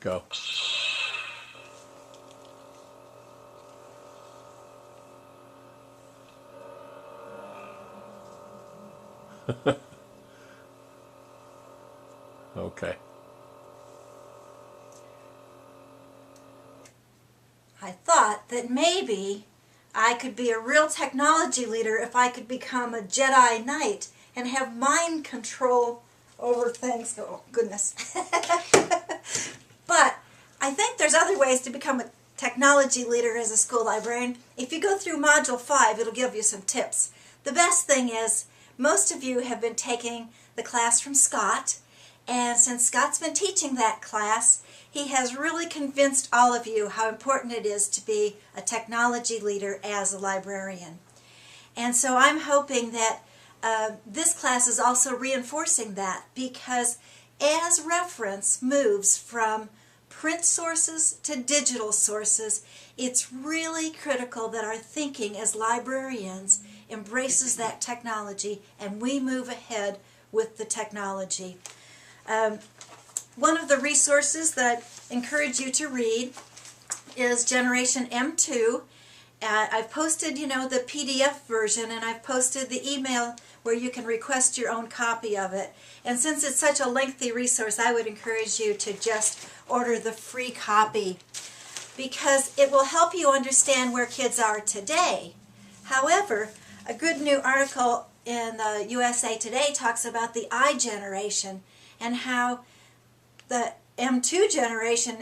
Go. Okay. I thought that maybe I could be a real technology leader if I could become a Jedi Knight and have mind control over things. Oh, goodness. But I think there's other ways to become a technology leader as a school librarian. If you go through Module 5, it'll give you some tips. The best thing is, most of you have been taking the class from Scott, and since Scott's been teaching that class, he has really convinced all of you how important it is to be a technology leader as a librarian. And so I'm hoping that this class is also reinforcing that, because as reference moves from print sources to digital sources, it's really critical that our thinking as librarians embraces that technology and we move ahead with the technology. One of the resources that I encourage you to read is Generation M2. I've posted, the PDF version, and I've posted the email where you can request your own copy of it. And since it's such a lengthy resource, I would encourage you to just order the free copy, because it will help you understand where kids are today. However, a good new article in the USA Today talks about the I generation and how the M2 generation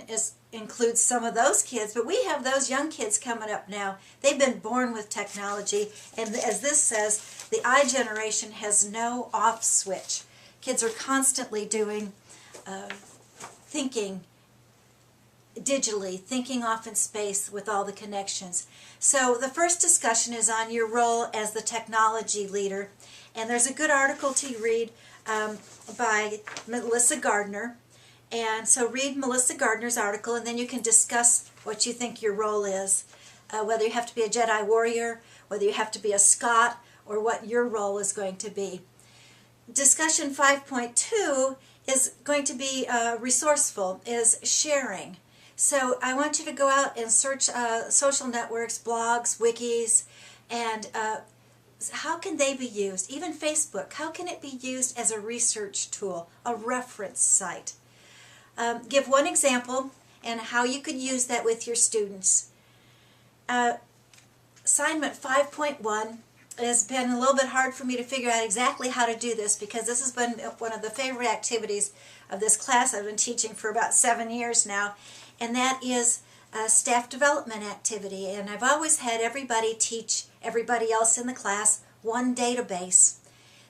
includes some of those kids, but we have those young kids coming up now. They've been born with technology, and as this says, the I generation has no off switch. Kids are constantly doing thinking digitally, thinking off in space with all the connections. So the first discussion is on your role as the technology leader, and there's a good article to read by Melissa Gardner. And so read Melissa Gardner's article, and then you can discuss what you think your role is, whether you have to be a Jedi warrior, whether you have to be a Scott, or what your role is going to be. Discussion 5.2 is going to be resourceful, is sharing. So I want you to go out and search social networks, blogs, wikis, and how can they be used? Even Facebook, how can it be used as a research tool, a reference site? Give one example and how you could use that with your students. Assignment 5.1 has been a little bit hard for me to figure out exactly how to do this, because this has been one of the favorite activities of this class. I've been teaching for about 7 years now, and that is a staff development activity. And I've always had everybody teach everybody else in the class one database.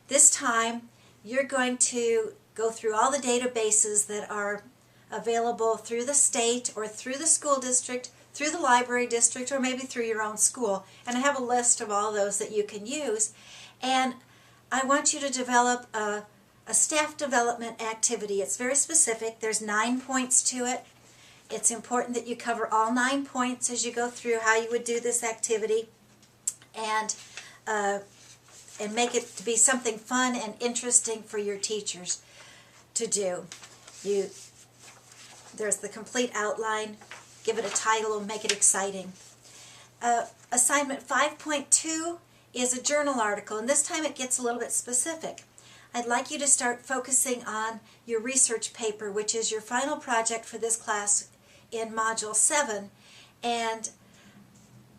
This time you're going to go through all the databases that are available through the state or through the school district, through the library district, or maybe through your own school. And I have a list of all those that you can use. And I want you to develop a staff development activity. It's very specific. There's 9 points to it. It's important that you cover all 9 points as you go through how you would do this activity, and make it to be something fun and interesting for your teachers to do. There's the complete outline. Give it a title and make it exciting. Assignment 5.2 is a journal article, and this time it gets a little bit specific. I'd like you to start focusing on your research paper, which is your final project for this class in Module 7. And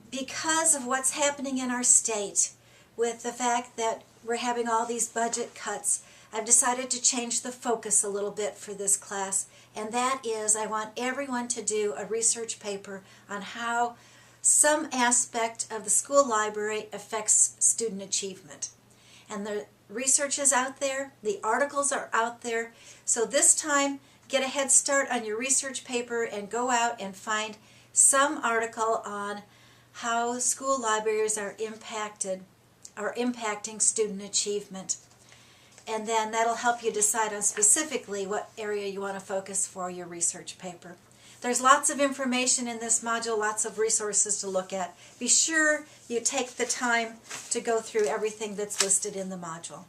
because of what's happening in our state, with the fact that we're having all these budget cuts, I've decided to change the focus a little bit for this class, and that is I want everyone to do a research paper on how some aspect of the school library affects student achievement. And the research is out there, the articles are out there, so this time get a head start on your research paper and go out and find some article on how school libraries are impacting student achievement. And then that'll help you decide on specifically what area you want to focus for your research paper. There's lots of information in this module, lots of resources to look at. Be sure you take the time to go through everything that's listed in the module.